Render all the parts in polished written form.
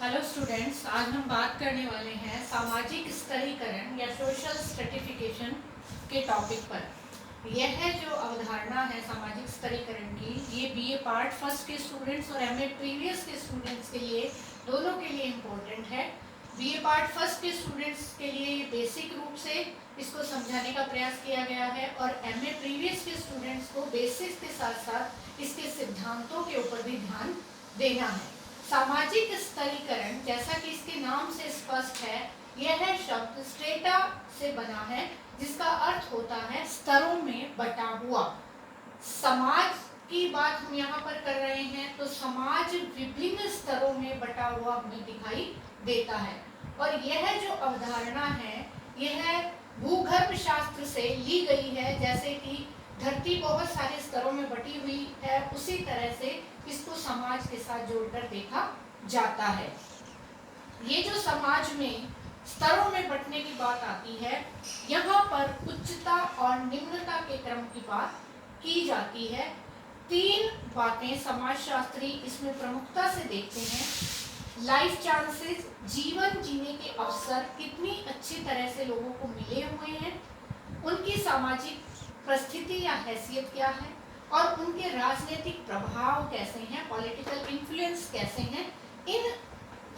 Hello students, आज हम बात करने वाले हैं सामाजिक स्तरीकरण या सोशल स्ट्रेटिफिकेशन के टॉपिक पर। यह जो अवधारणा है सामाजिक स्तरीकरण की, ये बीए पार्ट फर्स्ट के स्टूडेंट्स और एमए प्रीवियस के स्टूडेंट्स के लिए, दोनों के लिए इम्पोर्टेंट है। बीए पार्ट फर्स्ट के स्टूडेंट्स के लिए ये बेसिक रूप से इसको समझाने का प्रयास किया गया है और एमए प्रीवियस के स्टूडेंट्स को बेसिक्स के साथ साथ इसके सिद्धांतों के ऊपर भी ध्यान देना है। सामाजिक स्तरीकरण, जैसा कि इसके नाम से स्पष्ट है, यह शब्द स्ट्रेटा से बना है, जिसका अर्थ होता है स्तरों में बटा हुआ। समाज की बात हम यहाँ पर कर रहे हैं, तो समाज विभिन्न स्तरों में बटा हुआ हमें दिखाई देता है। और यह जो अवधारणा है, यह भूगर्भ शास्त्र से ली गई है। जैसे कि धरती बहुत सारे स्तरों में बटी हुई है, उसी तरह से इसको समाज के साथ जोड़कर देखा जाता है। ये जो समाज में स्तरों में बंटने की बात आती है, यहाँ पर उच्चता और निम्नता के क्रम की बात की जाती है। तीन बातें समाजशास्त्री इसमें प्रमुखता से देखते हैं। लाइफ चांसेस, जीवन जीने के अवसर कितनी अच्छी तरह से लोगों को मिले हुए हैं, उनकी सामाजिक परिस्थिति या हैसियत क्या है, और उनके राजनीतिक प्रभाव कैसे हैं, पॉलिटिकल इन्फ्लुएंस कैसे हैं। इन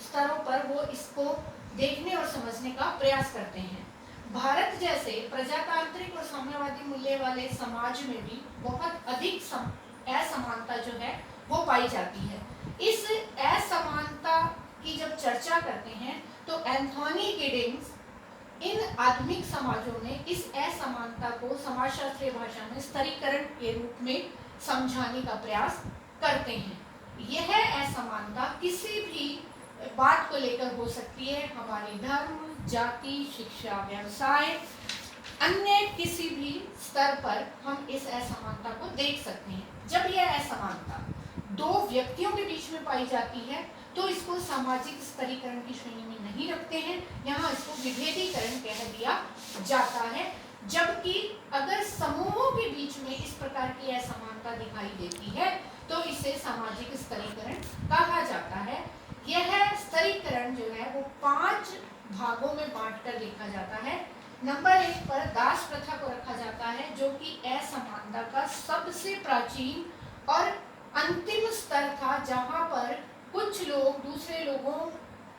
स्तरों पर वो इसको देखने और समझने का प्रयास करते हैं। भारत जैसे प्रजातांत्रिक और साम्यवादी मूल्य वाले समाज में भी बहुत अधिक असमानता जो है वो पाई जाती है। इस असमानता की जब चर्चा करते हैं तो एंथोनी गिडिंग्स इन आधुनिक समाजों ने इस असमानता को समाजशास्त्रीय भाषा में स्तरीकरण के रूप में समझाने का प्रयास करते हैं। यह असमानता किसी भी बात को लेकर हो सकती है, हमारी धर्म, जाति, शिक्षा, व्यवसाय, अन्य किसी भी स्तर पर हम इस असमानता को देख सकते हैं। जब यह असमानता दो व्यक्तियों के बीच में पाई जाती है तो इसको सामाजिक स्तरीकरण की श्रेणी में नहीं रखते हैं, यहाँ इसको विभेदीकरण कह दिया जाता है। जबकि अगर समूहों के बीच में इस प्रकार की असमानता दिखाई देती है तो इसे सामाजिक स्तरीकरण कहा जाता है। यह स्तरीकरण जो है वो 5 भागों में बांटकर देखा जाता है। नंबर 1 पर दास प्रथा को रखा जाता है, जो कि असमानता का सबसे प्राचीन और अंतिम स्तर था, जहां पर कुछ लोग दूसरे लोगों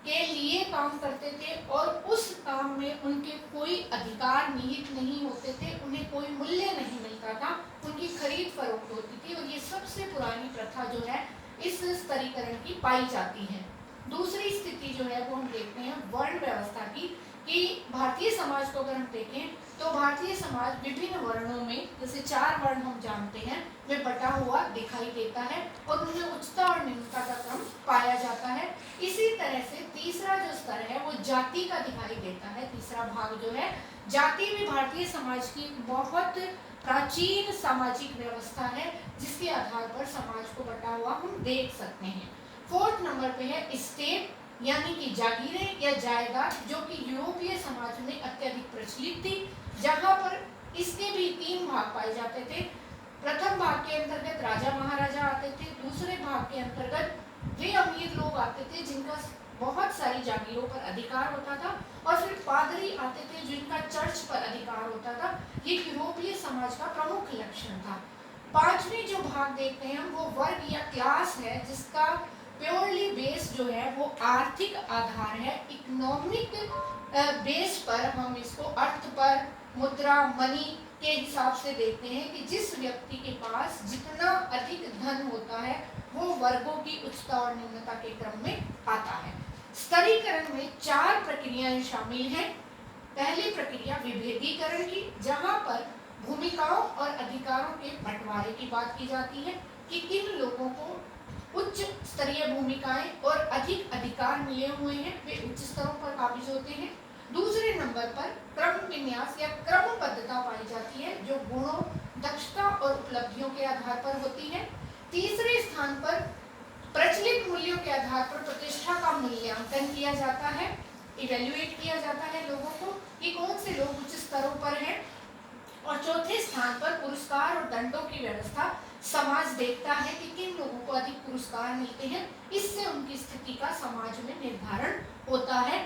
के लिए काम करते थे और उस काम में उनके कोई अधिकार निहित नहीं होते थे, उन्हें कोई मूल्य नहीं मिलता था, उनकी खरीद फरोख्त होती थी। और ये सबसे पुरानी प्रथा जो है इस स्तरीकरण की पाई जाती है। दूसरी स्थिति जो है वो हम देखते हैं वर्ण व्यवस्था की, कि भारतीय समाज को अगर हम देखें तो भारतीय समाज विभिन्न वर्णों में, जैसे 4 वर्ण हम जानते हैं, में बटा हुआ दिखाई देता है और उनमें उच्चता और निम्नता का क्रम पाया जाता है। इसी तरह से तीसरा जो स्तर है वो जाति का दिखाई देता है। तीसरा भाग जो है जाति भी भारतीय समाज की बहुत प्राचीन सामाजिक व्यवस्था है, जिसके आधार पर समाज को बटा हुआ हम देख सकते हैं। 4th नंबर पे है स्टेट, यानी कि जागीरें या जायदाद, जो कि यूरोपीय समाज में अत्यधिक प्रचलित थी, जहां पर इसके भी 3 भाग पाए जाते थे। प्रथम भाग के अंतर्गत राजा महाराजा आते थे, दूसरे भाग के अंतर्गत वे अमीर लोग आते थे जिनका बहुत सारी जागीरों पर अधिकार होता था, और फिर पादरी आते थे जिनका चर्च पर अधिकार होता था। ये यूरोपीय समाज का प्रमुख लक्षण था। 5वें जो भाग देखते हैं हम, वो वर्ग या क्लास है, जिसका प्योरली बेस जो है वो आर्थिक आधार है। इकोनॉमिक बेस पर हम इसको अर्थ पर, मुद्रा, मनी के हिसाब से देखते हैं कि जिस व्यक्ति के पास जितना अधिक धन होता है वो वर्गों की उच्चता और निम्नता के क्रम में आता है। स्तरीकरण में 4 प्रक्रियाएं शामिल हैं। पहली प्रक्रिया विभेदीकरण की, जहां पर भूमिकाओं और अधिकारों के बंटवारे की बात की जाती है कि किन लोगों को उच्च स्तरीय भूमिकाएं और अधिक अधिकार मिले हुए हैं, वे उच्च स्तरों पर काबिज होते हैं। दूसरे नंबर पर क्रम विन्यास या क्रमबद्धता पाई जाती है, जो गुणों, दक्षता और उपलब्धियों के आधार पर होती है। तीसरे स्थान पर प्रचलित मूल्यों के आधार पर प्रतिष्ठा का मूल्यांकन किया जाता है, इवेल्युएट किया जाता है लोगों को कि कौन से लोग उच्च स्तरों पर हैं और चौथे स्थान पर पुरस्कार और दंडों की व्यवस्था। समाज देखता है कि किन लोगों को अधिक पुरस्कार मिलते हैं, इससे उनकी स्थिति का समाज में निर्धारण होता है।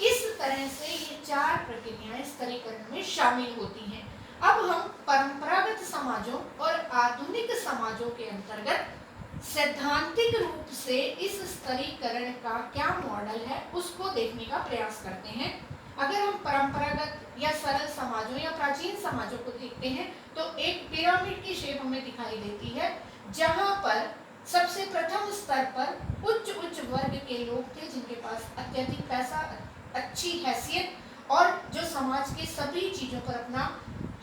इस तरह से ये 4 प्रक्रियाएं स्तरीकरण में शामिल होती हैं। अब हम परंपरागत समाजों और आधुनिक समाजों के अंतर्गत सैद्धांतिक रूप से इस स्तरीकरण का क्या मॉडल है उसको देखने का प्रयास करते हैं। अगर हम परंपरागत या सरल समाजों या प्राचीन समाजों को देखते हैं तो एक पिरामिड की शेप हमें दिखाई देती है, जहां पर सबसे प्रथम स्तर पर उच्च वर्ग के लोग थे जिनके पास अत्यधिक पैसा, अच्छी हैसियत और जो समाज की सभी चीजों पर अपना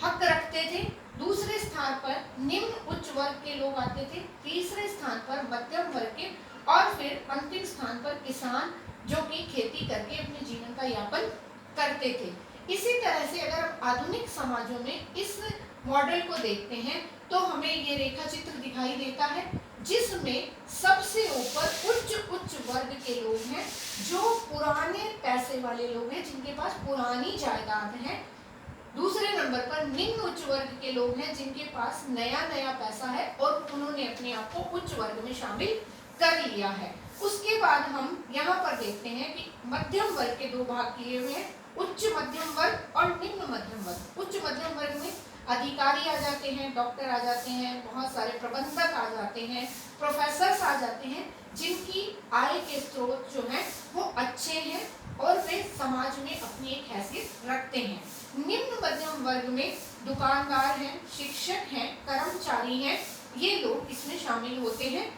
हक रखते थे। दूसरे स्थान पर निम्न उच्च वर्ग के लोग आते थे, तीसरे स्थान पर मध्यम वर्ग के और फिर अंतिम स्थान पर किसान जो कि खेती करके अपने जीवन का यापन करते थे। इसी तरह से अगर हम आधुनिक समाजों में इस मॉडल को देखते हैं तो हमें ये रेखा चित्र दिखाई देता है जिसमें सबसे ऊपर उच्च वर्ग के लोग हैं जो पुराने पैसे वाले लोग हैं जिनके पास पुरानी जायदाद है। दूसरे नंबर पर निम्न उच्च वर्ग के लोग हैं जिनके पास नया पैसा है और उन्होंने अपने आप को उच्च वर्ग में शामिल कर लिया है। उसके बाद हम यहाँ पर देखते हैं कि मध्यम वर्ग के 2 भाग किए हुए हैं, उच्च मध्यम वर्ग और निम्न मध्यम वर्ग। उच्च मध्यम वर्ग में अधिकारी आ जाते हैं, डॉक्टर आ जाते हैं, बहुत सारे प्रबंधक आ जाते हैं, प्रोफेसर्स आ जाते हैं जिनकी आय के स्रोत जो हैं वो अच्छे हैं और वे समाज में अपनी एक हैसियत रखते हैं। निम्न मध्यम वर्ग में दुकानदार हैं, शिक्षक हैं, कर्मचारी हैं, ये लोग इसमें शामिल होते हैं।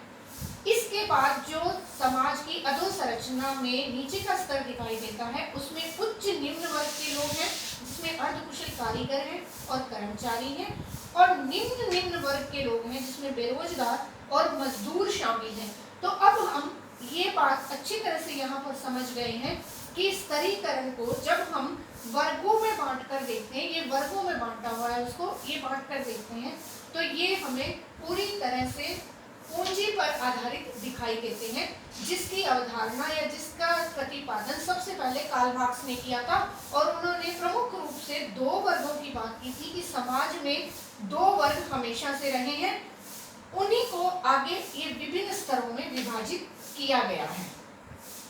इसके बाद जो समाज की अधोसंरचना में नीचे का स्तर दिखाई देता है उसमें उच्च निम्न वर्ग के लोग हैं जिसमें अर्धकुशल कारीगर हैं और कर्मचारी हैं, और निम्न वर्ग के लोग हैं जिसमें बेरोजगार और मजदूर शामिल हैं। तो अब हम ये बात अच्छी तरह से यहाँ पर समझ गए हैं कि स्तरीकरण को जब हम वर्गों में बांट कर देखते हैं, ये वर्गों में बांटा हुआ है उसको, ये बांट कर देखते हैं तो ये हमें पूरी तरह से पूंजी पर आधारित दिखाई देते हैं, जिसकी अवधारणा या जिसका प्रतिपादन सबसे पहले कार्ल मार्क्स ने किया था। और उन्होंने प्रमुख रूप से 2 वर्गों की बात की थी कि समाज में 2 वर्ग हमेशा से रहे हैं, उन्हीं को आगे ये विभिन्न स्तरों में विभाजित किया गया है।